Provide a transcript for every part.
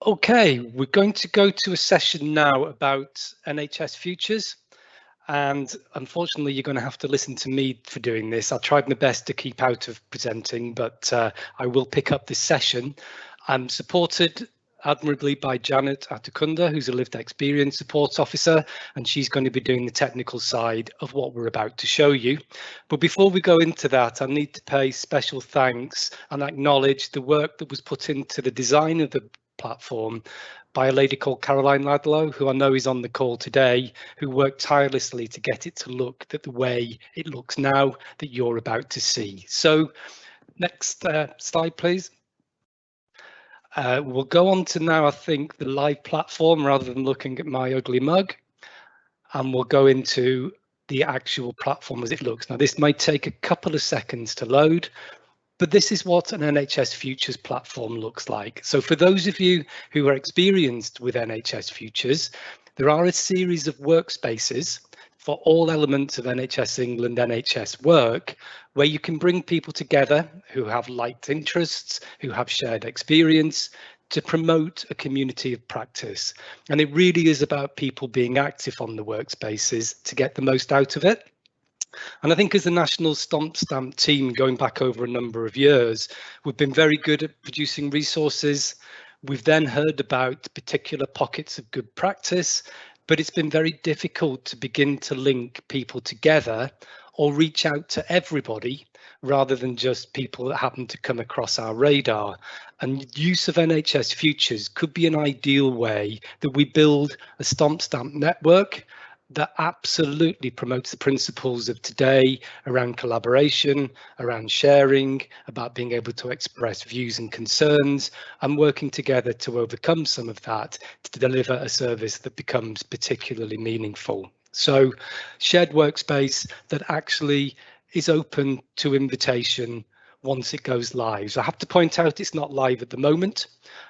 Okay, we're going to go to a session now about NHS futures. And unfortunately, you're going to have to listen to me for doing this. I tried my best to keep out of presenting, but I will pick up this session. I'm supported admirably by Janet Atukunda, who's a lived experience support officer, and she's going to be doing the technical side of what we're about to show you. But before we go into that, I need to pay special thanks and acknowledge the work that was put into the design of the platform by a lady called Caroline Ladlow, who I know is on the call today, who worked tirelessly to get it to look the way it looks now that you're about to see. So next slide, please. We'll go on to now, I think, the live platform rather than looking at my ugly mug. And we'll go into the actual platform as it looks. Now, this might take a couple of seconds to load, but this is what an NHS Futures platform looks like. So for those of you who are experienced with NHS Futures, there are a series of workspaces for all elements of NHS England NHS work, where you can bring people together who have like interests, who have shared experience, to promote a community of practice. And it really is about people being active on the workspaces to get the most out of it. And I think as the National STOMP team, going back over a number of years, we've been very good at producing resources. We've then heard about particular pockets of good practice, but it's been very difficult to begin to link people together or reach out to everybody rather than just people that happen to come across our radar. And use of NHS Futures could be an ideal way that we build a STOMP network that absolutely promotes the principles of today around collaboration, around sharing, about being able to express views and concerns, and working together to overcome some of that to deliver a service that becomes particularly meaningful. So shared workspace that actually is open to invitation once it goes live. So I have to point out it's not live at the moment.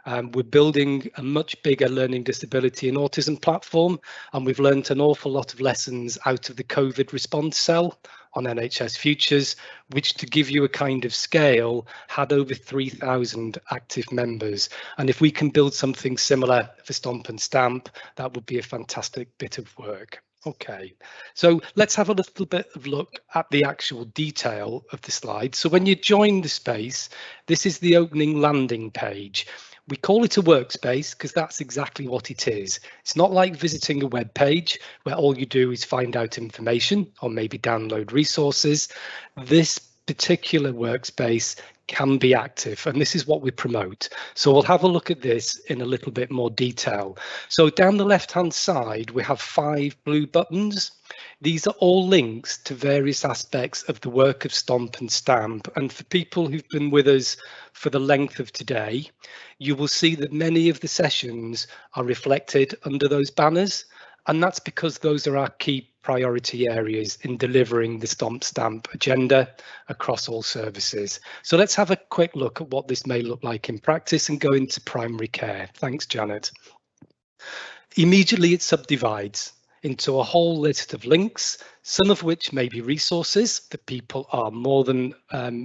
We're building a much bigger learning disability and autism platform, and we've learned an awful lot of lessons out of the COVID response cell on NHS Futures, which, to give you a kind of scale, had over 3,000 active members. And if we can build something similar for Stomp and Stamp, that would be a fantastic bit of work. Okay, so let's have a little bit of look at the actual detail of the slide. So when you join the space, this is the opening landing page. We call it a workspace because that's exactly what it is. It's not like visiting a web page where all you do is find out information or maybe download resources. This particular workspace can be active, and this is what we promote. So we'll have a look at this in a little bit more detail. So down the left hand side, we have 5 blue buttons. These are all links to various aspects of the work of Stomp and Stamp. And for people who've been with us for the length of today, you will see that many of the sessions are reflected under those banners. And that's because those are our key priority areas in delivering the Stomp Stamp agenda across all services. So let's have a quick look at what this may look like in practice and go into primary care. Thanks, Janet. Immediately it subdivides into a whole list of links, some of which may be resources that people are more than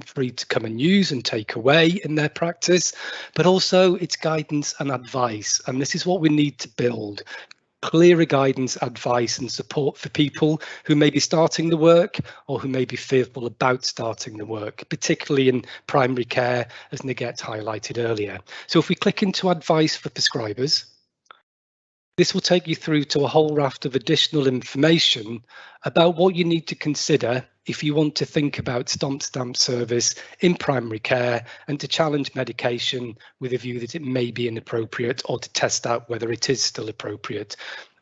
free to come and use and take away in their practice, but also it's guidance and advice. And this is what we need to build. Clearer guidance, advice and support for people who may be starting the work or who may be fearful about starting the work, particularly in primary care, as Nigette highlighted earlier. So if we click into advice for prescribers, this will take you through to a whole raft of additional information about what you need to consider if you want to think about Stomp Stamp service in primary care and to challenge medication with a view that it may be inappropriate or to test out whether it is still appropriate.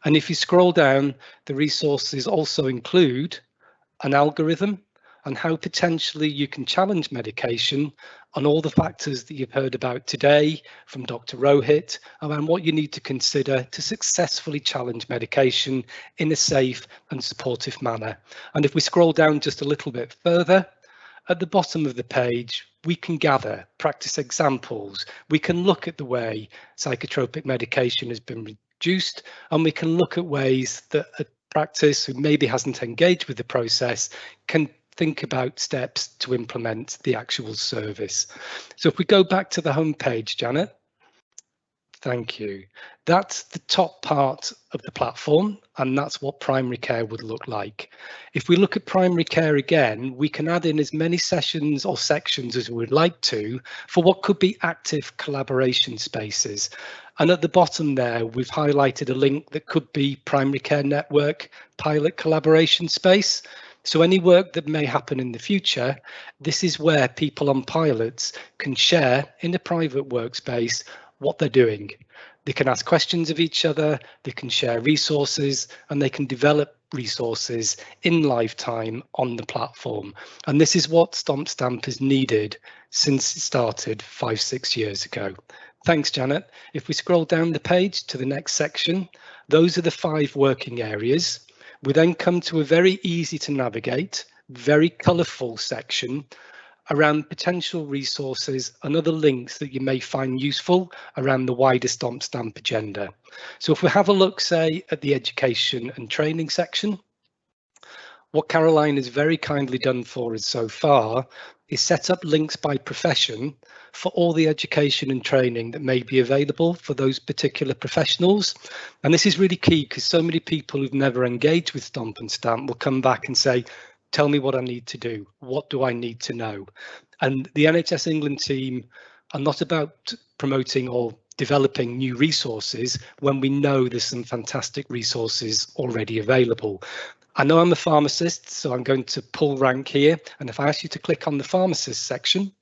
And if you scroll down, the resources also include an algorithm and how potentially you can challenge medication on all the factors that you've heard about today from Dr. Rohit around what you need to consider to successfully challenge medication in a safe and supportive manner. And if we scroll down just a little bit further, at the bottom of the page, we can gather practice examples. We can look at the way psychotropic medication has been reduced, and we can look at ways that a practice who maybe hasn't engaged with the process can think about steps to implement the actual service. So if we go back to the home page, Janet. Thank you. That's the top part of the platform, and that's what primary care would look like. If we look at primary care again, we can add in as many sessions or sections as we would like to for what could be active collaboration spaces. And at the bottom there, we've highlighted a link that could be primary care network pilot collaboration space. So any work that may happen in the future, this is where people on pilots can share in a private workspace what they're doing. They can ask questions of each other, they can share resources, and they can develop resources in lifetime on the platform. And this is what STOMP has needed since it started 5-6 years ago. Thanks, Janet. If we scroll down the page to the next section, those are the 5 working areas. We then come to a very easy to navigate, very colourful section around potential resources and other links that you may find useful around the wider STOMP agenda. So if we have a look, say, at the education and training section, what Caroline has very kindly done for us so far is set up links by profession for all the education and training that may be available for those particular professionals. And this is really key because so many people who've never engaged with STOMP and STAMP will come back and say, tell me what I need to do. What do I need to know? And the NHS England team are not about promoting or developing new resources when we know there's some fantastic resources already available. I know I'm a pharmacist, so I'm going to pull rank here. And if I ask you to click on the pharmacist section,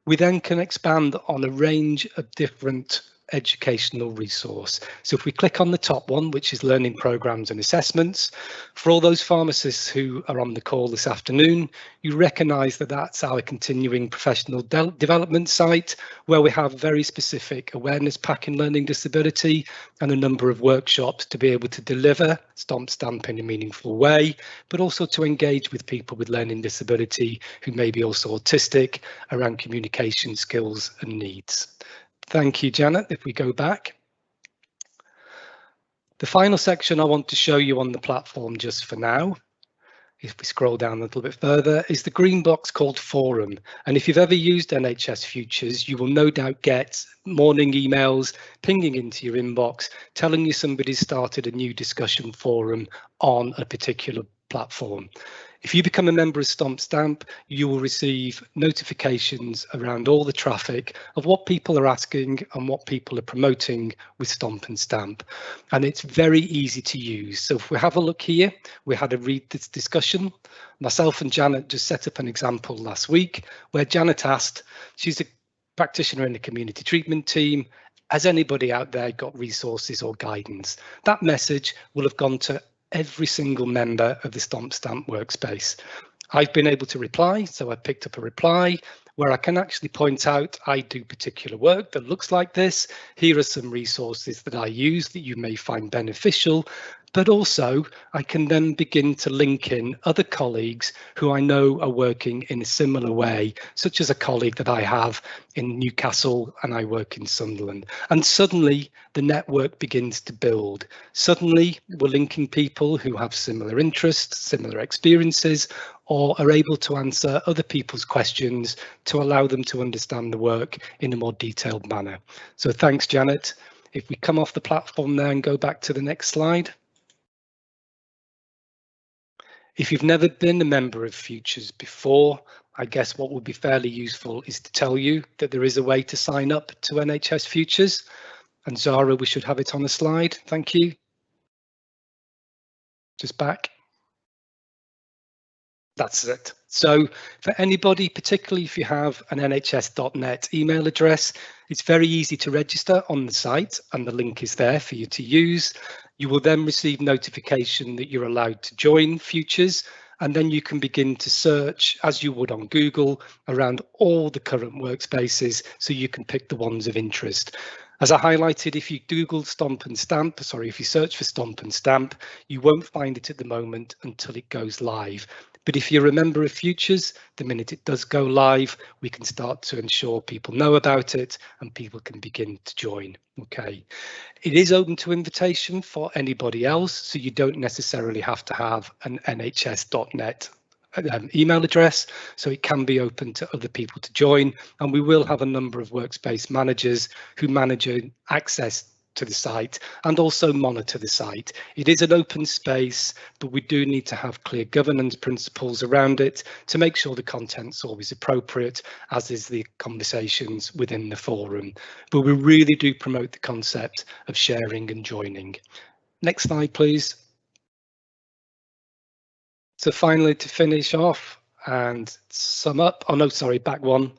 we then can expand on a range of different educational resource. So if we click on the top one, which is learning programs and assessments, for all those pharmacists who are on the call this afternoon, you recognise that that's our continuing professional development site where we have very specific awareness pack in learning disability and a number of workshops to be able to deliver STOMP in a meaningful way, but also to engage with people with learning disability who may be also autistic around communication skills and needs. Thank you, Janet. If we go back. The final section I want to show you on the platform just for now, if we scroll down a little bit further, is the green box called Forum. And if you've ever used NHS Futures, you will no doubt get morning emails pinging into your inbox telling you somebody's started a new discussion forum on a particular platform. If you become a member of STOMP, you will receive notifications around all the traffic of what people are asking and what people are promoting with STOMP and STAMP. And it's very easy to use. So if we have a look here, we had a read this discussion. Myself and Janet just set up an example last week where Janet asked, she's a practitioner in the community treatment team, has anybody out there got resources or guidance? That message will have gone to every single member of the STOMP workspace. I've been able to reply, so I picked up a reply where I can actually point out I do particular work that looks like this. Here are some resources that I use that you may find beneficial, but also I can then begin to link in other colleagues who I know are working in a similar way, such as a colleague that I have in Newcastle and I work in Sunderland. And suddenly the network begins to build. Suddenly we're linking people who have similar interests, similar experiences, or are able to answer other people's questions to allow them to understand the work in a more detailed manner. So thanks, Janet. If we come off the platform there and go back to the next slide. If you've never been a member of Futures before, I guess what would be fairly useful is to tell you that there is a way to sign up to NHS Futures. And Zara, we should have it on the slide. Thank you. Just back. That's it. So for anybody, particularly if you have an nhs.net email address, it's very easy to register on the site and the link is there for you to use. You will then receive notification that you're allowed to join Futures, and then you can begin to search as you would on Google around all the current workspaces so you can pick the ones of interest. As I highlighted, if you Google STOMP and STAMP, if you search for STOMP and STAMP, you won't find it at the moment until it goes live. But if you're a member of Futures, the minute it does go live, we can start to ensure people know about it and people can begin to join. Okay, it is open to invitation for anybody else, so you don't necessarily have to have an nhs.net email address, so it can be open to other people to join. And we will have a number of workspace managers who manage access to the site and also monitor the site. It is an open space, but we do need to have clear governance principles around it to make sure the content's always appropriate, as is the conversations within the forum. But we really do promote the concept of sharing and joining. Next slide, please. So finally, to finish off and sum up, oh no, sorry, back one.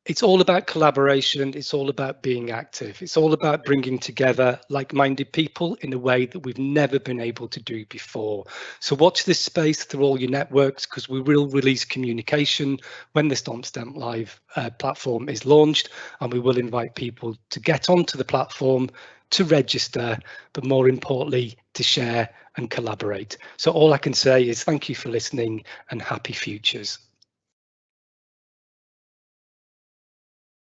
It's all about collaboration. It's all about being active. It's all about bringing together like-minded people in a way that we've never been able to do before. So watch this space through all your networks, because we will release communication when the STOMP Live platform is launched, and we will invite people to get onto the platform, to register, but more importantly, to share and collaborate. So all I can say is thank you for listening and happy futures.